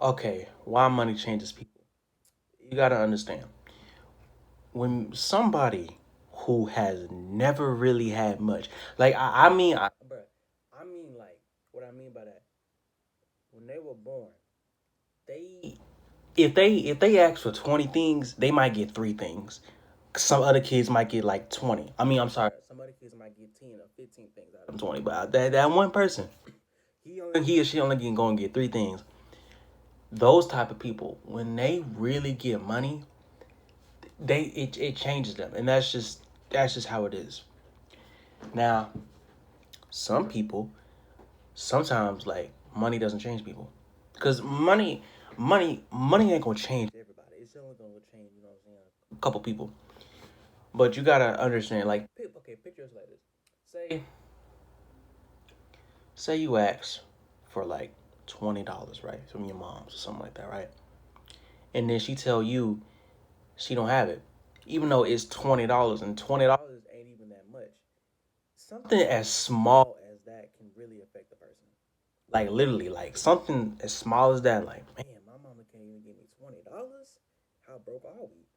Okay, why money changes people. You gotta understand. When somebody who has never really had much, like bruh, I mean like what I mean by that. When they were born, they if they ask for 20 things, they might get 3 things. Some other kids might get like 20. I mean, I'm sorry. Some other kids might get 10 or 15 things out of 20. But that one person, he or she only going to get 3 things. Those type of people, when they really get money, it changes them, and that's just how it is. Now, some people sometimes like money doesn't change people, because money ain't gonna change everybody. It's only gonna change, what I'm saying, a couple people. But you gotta understand, like, okay, picture it like this. Say you ask for like $20, right, from your mom's or something like that, right? And then she tell you she don't have it, even though it's $20, and $20 ain't even that much. Something as small as that can really affect the person. Like literally, like something as small as that. Like, man, my mama can't even give me $20. How broke are we?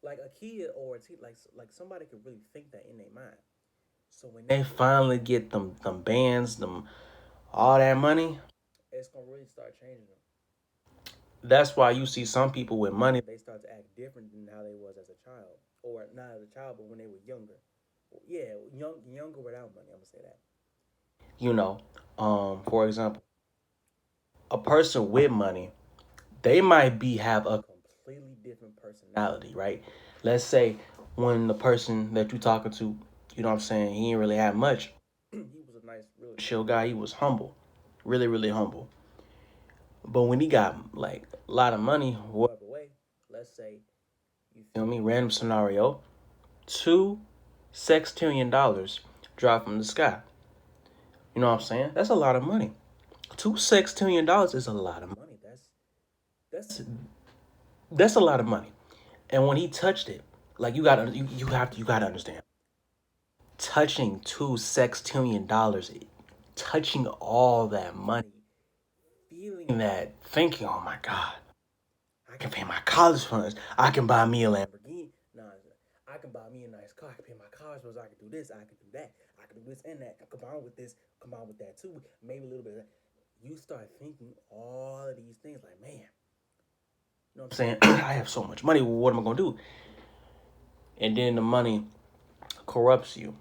Like a kid or a teen, like somebody could really think that in their mind. So when they finally get them bands, them all that money, it's gonna really start changing them. That's why you see some people with money, they start to act different than how they was as a child, or not as a child, but when they were younger. Yeah, younger without money. I'm gonna say that. You know, for example, a person with money, they might be have a completely different personality, right? Let's say when the person that you talking to, you know what I'm saying, he didn't really have much. He was a nice, really chill guy. He was humble, really, really humble. But when he got like a lot of money, whatever way, let's say, you feel me, random scenario, $2 sextillion drop from the sky. You know what I'm saying? That's a lot of money. $2 sextillion is a lot of money. That's that's a lot of money. And when he touched it, like you gotta understand, touching $2 sextillion, touching all that money, feeling that, thinking, oh my God, I can pay my college funds. I can buy me a Lamborghini. Nah, I can buy me a nice car. I can pay my college funds. I can do this. I can do that. I can do this and that. Combine with this. Combine with that too. Maybe a little bit of that. You start thinking all of these things like, man, you know what I'm saying? I have so much money. What am I gonna do? And then the money corrupts you.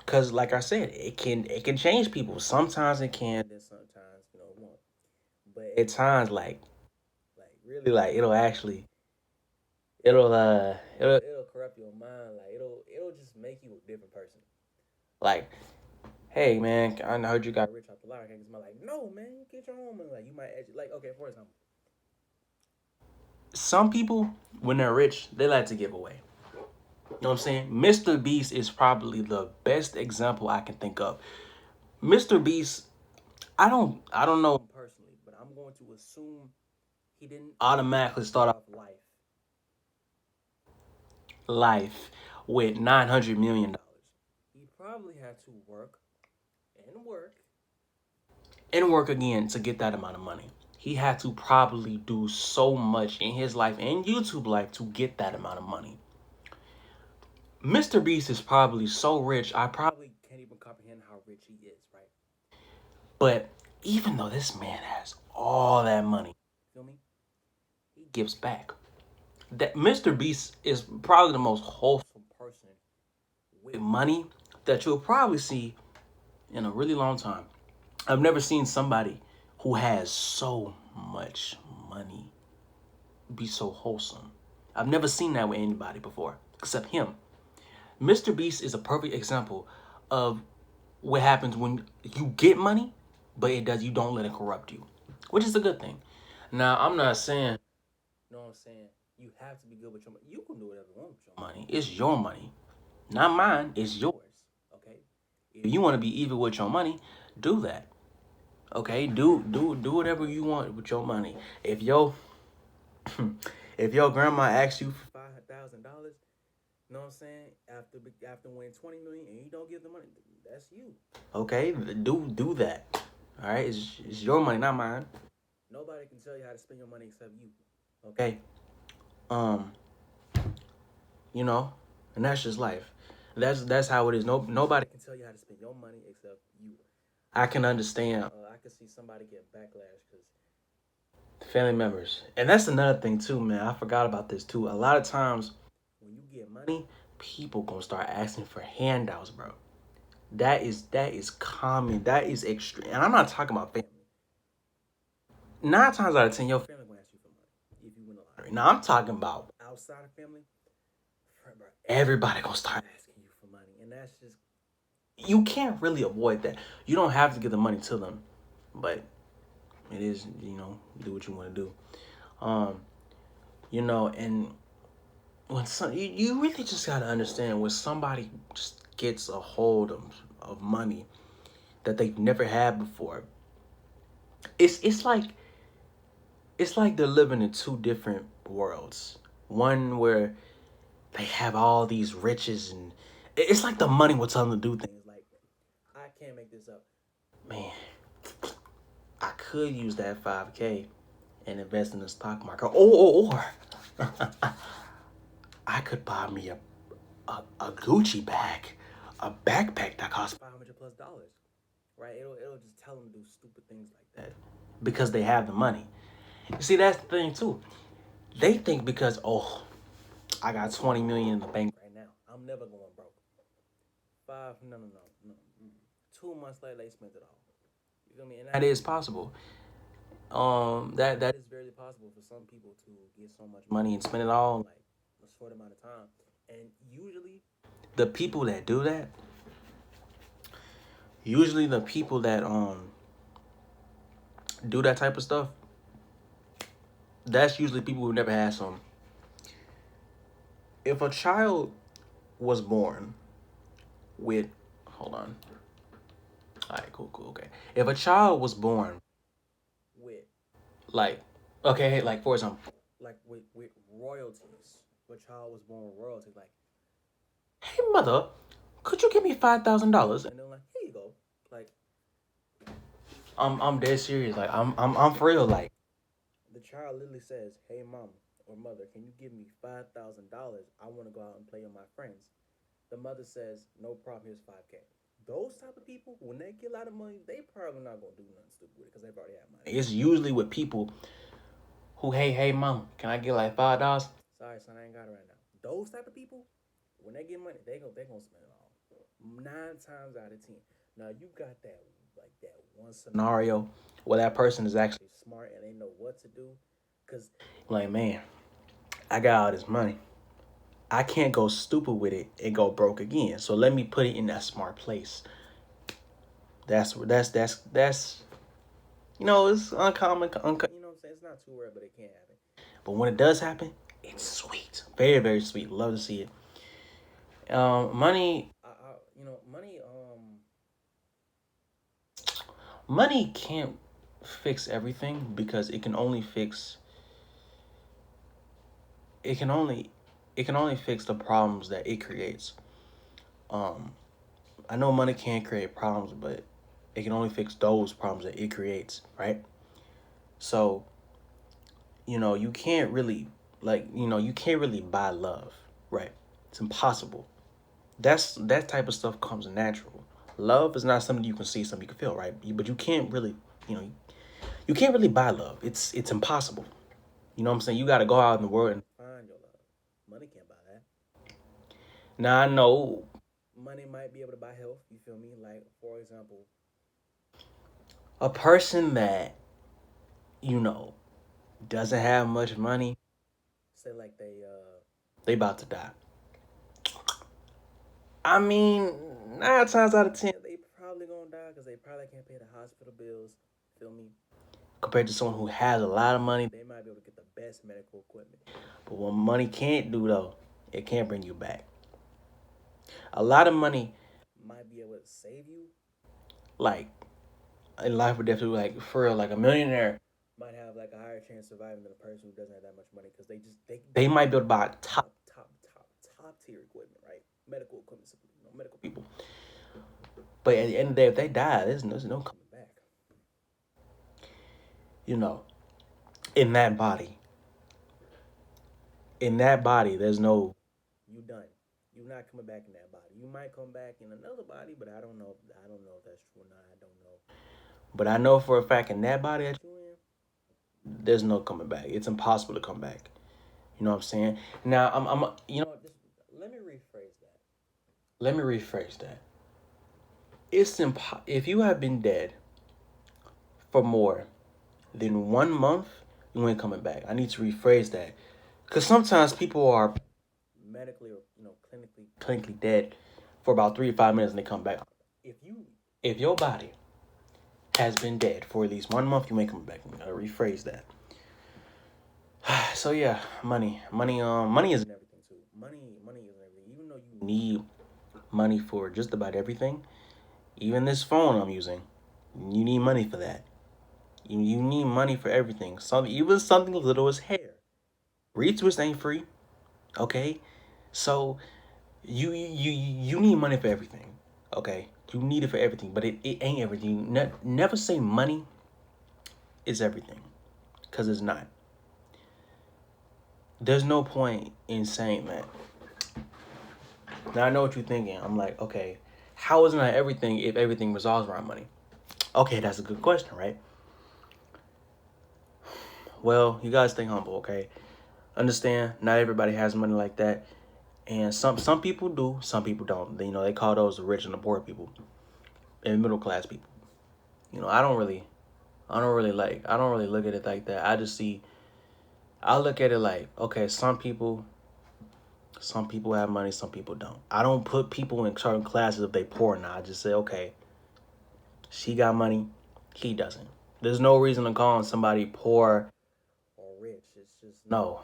Cause like I said, it can change people. Sometimes it can, then sometimes it won't. But at times, like really, like it'll corrupt your mind. Like it'll just make you a different person. Like, hey man, I heard you got rich off the lottery. It's like, no man, you get your own money. Like you might actually, like, okay, for example, some people when they're rich, they like to give away. You know what I'm saying? Mr. Beast is probably the best example I can think of. Mr. Beast, I don't know him personally, but I'm going to assume he didn't automatically start off life with $900 million. He probably had to work and work and work again to get that amount of money. He had to probably do so much in his life and YouTube life to get that amount of money. Mr. Beast is probably so rich, I probably can't even comprehend how rich he is, right? But even though this man has all that money, feel me? He gives back. That Mr. Beast is probably the most wholesome person with money that you'll probably see in a really long time. I've never seen somebody who has so much money be so wholesome. I've never seen that with anybody before, except him. Mr. Beast is a perfect example of what happens when you get money, but you don't let it corrupt you, which is a good thing. Now, I'm not saying, you know what I'm saying, you have to be good with your money. You can do whatever you want with your money. It's your money, not mine. It's yours. Okay. If you want to be evil with your money, do that. Okay. Do whatever you want with your money. If your if your grandma asks you for $5,000, you know what I'm saying? After winning 20 million and you don't give the money, that's you. Okay, do that. All right, it's your money, not mine. Nobody nobody can tell you how to spend your money except you. Okay. Um, you know, and that's just life. That's how it is. Nobody can tell you how to spend your money except you. I can understand. I can see somebody get backlash because family members, and that's another thing too, man. I forgot about this too. A lot of times when you get money, people gonna start asking for handouts, bro. That is common. That is extreme, and I'm not talking about family. 9 times out of 10, your family gonna ask you for money if you win the lottery. Now I'm talking about outside of family. Bro, everybody gonna start asking you for money, and that's just you can't really avoid that. You don't have to give the money to them, but it is do what you want to do. And when you really just gotta understand when somebody just gets a hold of money that they've never had before. It's like they're living in two different worlds. One where they have all these riches, and it's like the money will tell them to do things. Like, I can't make this up. Man, I could use that 5K and invest in the stock market. Or I could buy me a Gucci bag, a backpack that costs $500+. Right? It'll just tell them to do stupid things like that because they have the money. You see, that's the thing too. They think because I got 20 million in the bank right now, I'm never going broke. No. 2 months later, they spent it all. You feel me? And that is possible. That is very possible for some people to get so much money and spend it all in like a short amount of time. And the people that do that, usually the people that do that type of stuff, that's usually people who never had some. If a child was born with, hold on. All right, cool, okay. If a child was born with, like, okay, like for example, like with royalties, if a child was born with royalties, like, hey mother, could you give me $5,000? And they're like, here you go. Like, I'm dead serious. Like, I'm for real. Like, the child literally says, "Hey mom or mother, can you give me $5,000? I want to go out and play with my friends." The mother says, "No problem. Here's 5K." Those type of people, when they get a lot of money, they probably not gonna do nothing stupid with it because they've already had money. It's usually with people who, hey mom, can I get like $5? Sorry, son, I ain't got it right now. Those type of people, when they get money, they gonna spend it all. 9 times out of 10. Now you got that one scenario where that person is actually smart and they know what to do. Cause like, man, I got all this money. I can't go stupid with it and go broke again. So let me put it in that smart place. That's it's uncommon. You know what I'm saying? It's not too rare, but it can happen. But when it does happen, it's sweet, very very sweet. Love to see it. Money. Money. Money can't fix everything because it can only fix. It can only fix the problems that it creates. Um, I know money can't create problems, but it can only fix those problems that it creates, right? So, you can't really you can't really buy love, right? It's impossible. That type of stuff comes natural. Love is not something you can see, something you can feel, right? But you can't really, you can't really buy love. It's impossible. You know what I'm saying? You got to go out in the world and find your love. Money can't buy that. Now I know money might be able to buy health. You feel me? Like, for example, a person that you know doesn't have much money, say like they about to die. I mean, 9 times out of 10, they probably gonna die because they probably can't pay the hospital bills. Feel me? Compared to someone who has a lot of money, they might be able to get the best medical equipment. But what money can't do though, it can't bring you back. A lot of money might be able to save you, like in life or death. Like for real, like a millionaire might have like a higher chance of surviving than a person who doesn't have that much money because they might be able to buy top tier equipment, right? Medical equipment, medical people. But at the end of the day, if they die, there's no coming back. You know, in that body. In that body, there's no you done. You're not coming back in that body. You might come back in another body, but I don't know. I don't know if that's true or not. I don't know. But I know for a fact in that body that you're in, there's no coming back. It's impossible to come back. You know what I'm saying? Now you know, let me rephrase that. Let me rephrase that. If you have been dead for more than 1 month, you ain't coming back. I need to rephrase that, because sometimes people are medically or clinically dead for about 3 to 5 minutes and they come back. If your body has been dead for at least 1 month, you ain't coming back. I gotta rephrase that. So yeah, money isn't everything too. Money isn't everything. Even though you need money for just about everything, even this phone I'm using, you need money for that. You need money for everything. Even something as little as hair. Retwist ain't free. Okay, so you need money for everything. Okay, you need it for everything, but it ain't everything. Never say money is everything, because it's not. There's no point in saying that. Now I know what you're thinking. I'm like, okay, how is it not everything if everything resolves around money? Okay, that's a good question, right? Well, you guys stay humble, okay? Understand, not everybody has money like that, and some people do, some people don't. You know, they call those the rich and the poor people, and middle class people. You know, I don't really look at it like that. I look at it like, okay, some people have money, some people don't. I don't put people in certain classes if they poor or not. I just say, okay, she got money, he doesn't. There's no reason to call somebody poor or rich. It's just no.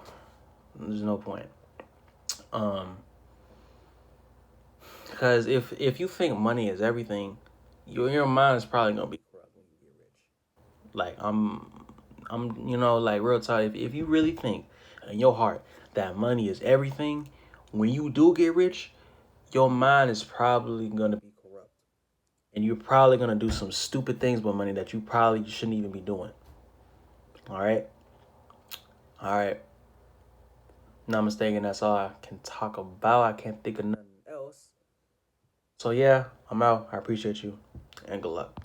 There's no point. Um, because if you think money is everything, your mind is probably gonna be corrupt when you get rich. Like I'm like real talk. If you really think in your heart that money is everything, when you do get rich, your mind is probably gonna be corrupt, and you're probably gonna do some stupid things with money that you probably shouldn't even be doing. All right, all right. Namaste, and that's all I can talk about. I can't think of nothing else. So yeah, I'm out. I appreciate you, and good luck.